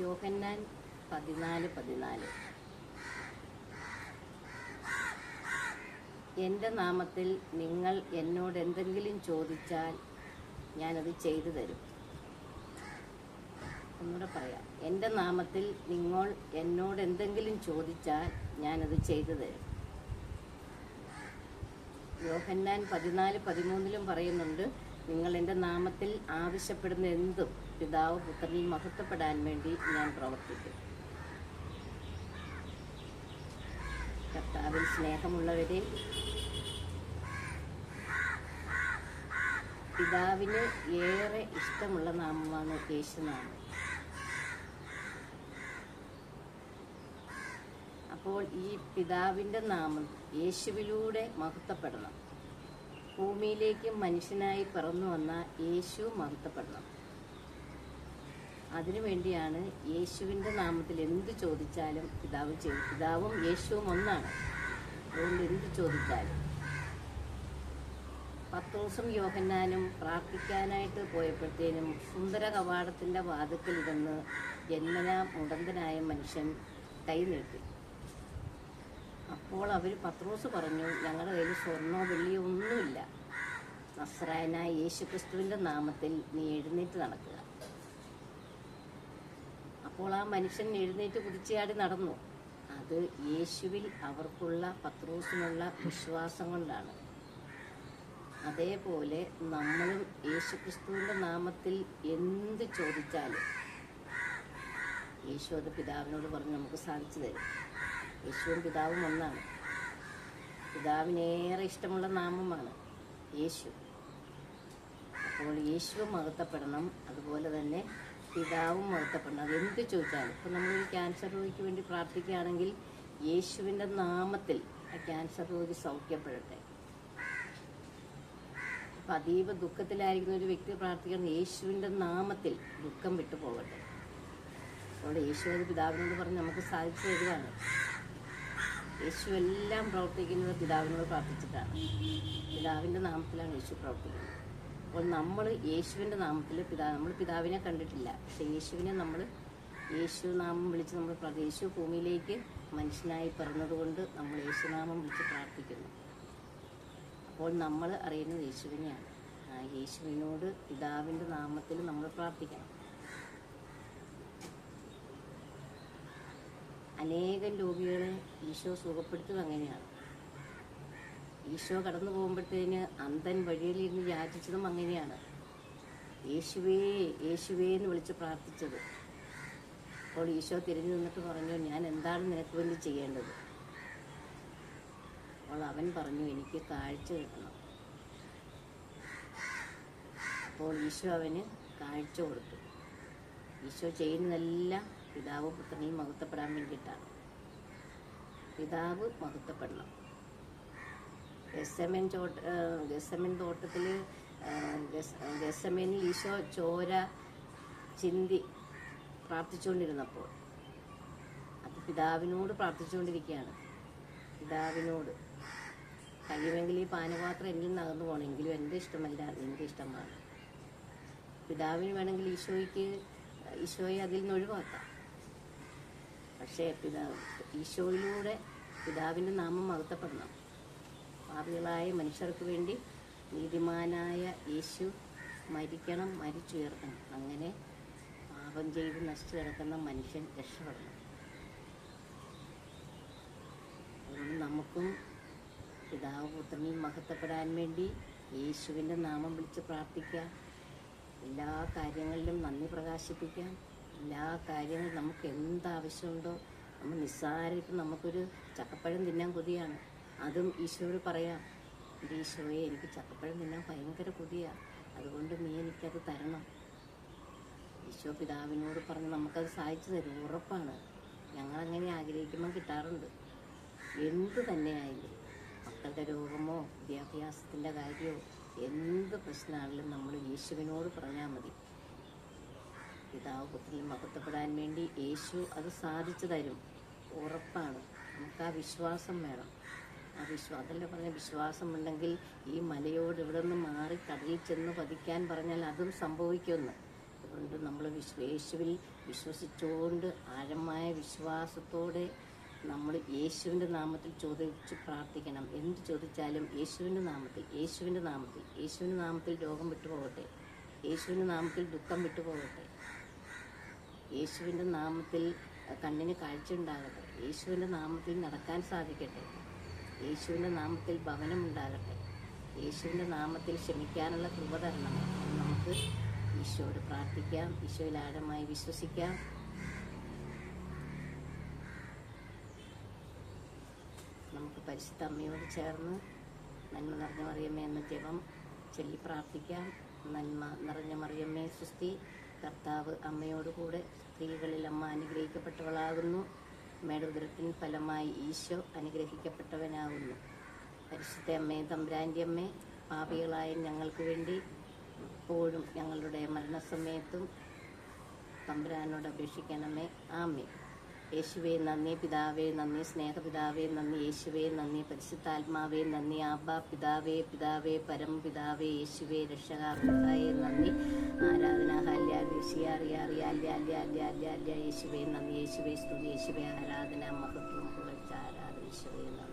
യോഹന്നാൻ 14:14 എൻ്റെ നാമത്തിൽ നിങ്ങൾ എന്നോട് എന്തെങ്കിലും ചോദിച്ചാൽ ഞാനത് ചെയ്തു തരും. ഒന്നുകൂടെ പറയാം. എൻ്റെ നാമത്തിൽ നിങ്ങൾ എന്നോട് എന്തെങ്കിലും ചോദിച്ചാൽ ഞാനത് ചെയ്തു തരും. യോഹന്നാൻ 14:13 പറയുന്നുണ്ട്, നിങ്ങൾ എൻ്റെ നാമത്തിൽ ആവശ്യപ്പെടുന്ന എന്തും പിതാവ് പുത്രനിൽ മഹത്വപ്പെടാൻ വേണ്ടി ഞാൻ പ്രവർത്തിക്കും. കർത്താവിൽ സ്നേഹമുള്ളവരെ, പിതാവിന് ഏറെ ഇഷ്ടമുള്ള നാമമാണ് യേശുനാമം. അപ്പോൾ ഈ പിതാവിൻ്റെ നാമം യേശുവിലൂടെ മഹത്വപ്പെടണം. ഭൂമിയിലേക്ക് മനുഷ്യനായി പിറന്നു വന്ന യേശു മഹത്വപ്പെടണം. അതിനുവേണ്ടിയാണ് യേശുവിൻ്റെ നാമത്തിൽ എന്ത് ചോദിച്ചാലും പിതാവ് ചെയ്യും. പിതാവും യേശുവും ഒന്നാണ്. അതുകൊണ്ട് എന്ത് ചോദിച്ചാലും. പത്രോസും യോഹന്നാനും പ്രാർത്ഥിക്കാനായിട്ട് പോയപ്പോഴത്തേനും സുന്ദര കവാടത്തിൻ്റെ വാതിക്കലിരുന്ന് ജന്മനാ മുടന്തനായ മനുഷ്യൻ കൈ നീട്ടി. അപ്പോൾ പത്രോസ് പറഞ്ഞു, ഞങ്ങളുടെ കയ്യിൽ സ്വർണ്ണോ വെള്ളിയോ ഒന്നുമില്ല. നസ്രായനായ യേശുക്രിസ്തുവിൻ്റെ നാമത്തിൽ നീ എഴുന്നേറ്റ് നടക്കുക. അപ്പോൾ ആ മനുഷ്യൻ എഴുന്നേറ്റ് കുതിച്ചാടി നടന്നു. അത് യേശുവിൽ അവർക്കുള്ള പത്രോസിനുള്ള വിശ്വാസം കൊണ്ടാണ്. അതേപോലെ നമ്മളും യേശുക്രിസ്തുവിൻ്റെ നാമത്തിൽ എന്ത് ചോദിച്ചാലും യേശു അത് പിതാവിനോട് പറഞ്ഞ് നമുക്ക് സാധിച്ചു തരും. യേശുവും പിതാവും ഒന്നാണ്. പിതാവിനേറെ ഇഷ്ടമുള്ള നാമമാണ് യേശു. അപ്പോൾ യേശുവും മഹത്വപ്പെടണം, അതുപോലെ തന്നെ പിതാവും മഹത്വപ്പെടണം. അതെന്ത് ചോദിച്ചാലും, ഇപ്പം നമ്മളൊരു ക്യാൻസർ രോഗിക്ക് വേണ്ടി പ്രാർത്ഥിക്കുകയാണെങ്കിൽ യേശുവിൻ്റെ നാമത്തിൽ ആ ക്യാൻസർ രോഗി സൗഖ്യപ്പെടട്ടെ. അപ്പം അതീവ ദുഃഖത്തിലായിരിക്കുന്ന ഒരു വ്യക്തി പ്രാർത്ഥിക്കണം, യേശുവിൻ്റെ നാമത്തിൽ ദുഃഖം വിട്ടു പോകട്ടെ. അപ്പോൾ യേശു അത് പിതാവിനോട് പറഞ്ഞ് നമുക്ക് സാധിച്ചു തരുവാണ്. യേശു എല്ലാം പ്രവർത്തിക്കുന്നത് പിതാവിനോട് പ്രാർത്ഥിച്ചിട്ടാണ്. പിതാവിൻ്റെ നാമത്തിലാണ് യേശു പ്രവർത്തിക്കുന്നത്. അപ്പോൾ നമ്മൾ യേശുവിൻ്റെ നാമത്തിൽ നമ്മൾ പിതാവിനെ കണ്ടിട്ടില്ല, പക്ഷേ യേശുവിനെ നമ്മൾ യേശുനാമം വിളിച്ച് നമ്മൾ യേശു ഭൂമിയിലേക്ക് മനുഷ്യനായി പിറന്നതുകൊണ്ട് നമ്മൾ യേശുനാമം വിളിച്ച് പ്രാർത്ഥിക്കുന്നു. അപ്പോൾ നമ്മൾ അറിയുന്നത് യേശുവിനെയാണ്. ആ യേശുവിനോട് പിതാവിൻ്റെ നാമത്തിൽ നമ്മൾ പ്രാർത്ഥിക്കണം. അനേകം രോഗികളെ ഈശോ സുഖപ്പെടുത്തുന്നത് അങ്ങനെയാണ്. ഈശോ കടന്നു പോകുമ്പോഴത്തേന് അന്ധൻ വഴിയിലിരുന്ന് യാചിച്ചതും അങ്ങനെയാണ്. യേശുവേ യേശുവേ എന്ന് വിളിച്ച് പ്രാർത്ഥിച്ചത്. അപ്പോൾ ഈശോ തിരിഞ്ഞു നിന്നിട്ട് പറഞ്ഞു, ഞാൻ എന്താണ് നിനക്ക് വേണ്ടി ചെയ്യേണ്ടത്? അപ്പോൾ അവൻ പറഞ്ഞു, എനിക്ക് കാഴ്ച കിട്ടണം. അപ്പോൾ ഈശോ അവന് കാഴ്ച കൊടുത്തു. ഈശോ ചെയ്യുന്നതെല്ലാം പിതാവ് പുത്രനെയും മഹത്വപ്പെടാൻ വേണ്ടിയിട്ടാണ്. പിതാവ് മഹത്വപ്പെടണം. ഗെത്സമേൻ തോട്ടത്തിൽ ഗെത്സമേനിൽ ഈശോ ചോര ചിന്തി പ്രാർത്ഥിച്ചുകൊണ്ടിരുന്നപ്പോൾ അത് പിതാവിനോട് പ്രാർത്ഥിച്ചുകൊണ്ടിരിക്കുകയാണ്. പിതാവിനോട് കഴിയുമെങ്കിൽ ഈ പാനപാത്രം എന്നിൽ നിന്ന് അകന്നു പോകണമെങ്കിലും എൻ്റെ ഇഷ്ടമല്ല, നിൻ്റെ ഇഷ്ടമാണ്. പിതാവിന് വേണമെങ്കിൽ ഈശോയെ അതിൽ നിന്ന് ഒഴിവാക്കാം. പക്ഷേ ഈശോയിലൂടെ പിതാവിൻ്റെ നാമം മഹത്വപ്പെടണം. പാപികളായ മനുഷ്യർക്ക് വേണ്ടി നീതിമാനായ യേശു മരിക്കണം, മരിച്ചുയർക്കണം. അങ്ങനെ പാപം ചെയ്ത് നശിച്ചു കിടക്കുന്ന മനുഷ്യൻ രക്ഷപ്പെടണം. അതുകൊണ്ട് നമുക്കും പിതാവ് പുത്രനിൽ മഹത്വപ്പെടാൻ വേണ്ടി യേശുവിൻ്റെ നാമം വിളിച്ച് പ്രാർത്ഥിക്കാം. എല്ലാ കാര്യങ്ങളിലും നന്ദി പ്രകാശിപ്പിക്കാം. എല്ലാ കാര്യങ്ങളും നമുക്ക് എന്താവശ്യമുണ്ടോ, നമ്മൾ നിസ്സാരമായിട്ട് നമുക്കൊരു ചക്കപ്പഴം തിന്നാൻ കൊതിയാണ്, അതും ഈശോയോട് പറയാം, എൻ്റെ ഈശോയെ എനിക്ക് ചക്കപ്പഴം തിന്നാൻ ഭയങ്കര കൊതിയാണ്, അതുകൊണ്ട് നീ എനിക്കത് തരണം. ഈശോ പിതാവിനോട് പറഞ്ഞ് നമുക്കത് സാധിച്ചു തരും, ഉറപ്പാണ്. ഞങ്ങളങ്ങനെ ആഗ്രഹിക്കുമ്പോൾ കിട്ടാറുണ്ട്. എന്ത് തന്നെയായാലും, മക്കളുടെ രോഗമോ വിദ്യാഭ്യാസത്തിൻ്റെ കാര്യമോ എന്ത് പ്രശ്നമാണെങ്കിലും നമ്മൾ യേശുവിനോട് പറഞ്ഞാൽ മതി. പിതാവ് പുത്രനിൽ മഹത്വപ്പെടാൻ വേണ്ടി യേശു അത് സാധിച്ചു തരും, ഉറപ്പാണ്. നമുക്ക് ആ വിശ്വാസം വേണം. അതല്ലേ പറഞ്ഞ വിശ്വാസമുണ്ടെങ്കിൽ ഈ മലയോട് ഇവിടെ നിന്ന് മാറി കടലിൽ ചെന്ന് പതിക്കാൻ പറഞ്ഞാൽ അതും സംഭവിക്കുമെന്ന്. അതുകൊണ്ട് നമ്മൾ യേശുവിൽ വിശ്വസിച്ചുകൊണ്ട് ആഴമായ വിശ്വാസത്തോടെ നമ്മൾ യേശുവിൻ്റെ നാമത്തിൽ ചോദിച്ച് പ്രാർത്ഥിക്കണം. എന്ത് ചോദിച്ചാലും യേശുവിൻ്റെ നാമത്തിൽ, യേശുവിൻ്റെ നാമത്തിൽ, യേശുവിൻ്റെ നാമത്തിൽ രോഗം വിട്ടുപോകട്ടെ, യേശുവിൻ്റെ നാമത്തിൽ ദുഃഖം വിട്ടുപോകട്ടെ, യേശുവിൻ്റെ നാമത്തിൽ കണ്ണിന് കാഴ്ച ഉണ്ടാകട്ടെ, യേശുവിൻ്റെ നാമത്തിൽ നടക്കാൻ സാധിക്കട്ടെ, യേശുവിൻ്റെ നാമത്തിൽ ഭവനമുണ്ടാകട്ടെ, യേശുവിൻ്റെ നാമത്തിൽ ക്ഷമിക്കാനുള്ള കൃപ തരണമേ. നമുക്ക് ഈശോയോട് പ്രാർത്ഥിക്കാം, ഈശോയിൽ ആഴമായി വിശ്വസിക്കാം. നമുക്ക് പരിശുദ്ധ അമ്മയോട് ചേർന്ന് നന്മ നിറഞ്ഞ മറിയമ്മേ എന്ന ജപം ചൊല്ലി പ്രാർത്ഥിക്കാം. നന്മ നിറഞ്ഞ മറിയമ്മേ സുസ്തി, കർത്താവ് അമ്മയോടുകൂടെ സ്ത്രീകളിൽ അമ്മ അനുഗ്രഹിക്കപ്പെട്ടവളാകുന്നു. അമ്മയുടെ ഉദരത്തിൻ ഫലമായി ഈശോ അനുഗ്രഹിക്കപ്പെട്ടവനാകുന്നു. പരിശുദ്ധ അമ്മേ, തമ്പുരാൻ്റെ അമ്മേ, പാപികളായ ഞങ്ങൾക്ക് വേണ്ടി എപ്പോഴും ഞങ്ങളുടെ മരണസമയത്തും തമ്പുരാനോട് അപേക്ഷിക്കണമേ. ആമേൻ. യേശുവേ നന്ദി, പിതാവേ നന്ദി, സ്നേഹപിതാവേ നന്ദി, യേശുവേ നന്ദി, പരിശുദ്ധാത്മാവേ നന്ദി, ആബാ പിതാവേ, പിതാവേ പരമപിതാവേ, യേശുവേ രക്ഷകാർത്തായേ നന്ദി, ആരാധന യേശുവേ നന്ദി, യേശുവേ സ്തുതി, യേശുവേ ആരാധന, മഹത്വം പുകഴ്ച, ആരാധന, യേശുവേ നന്ദി.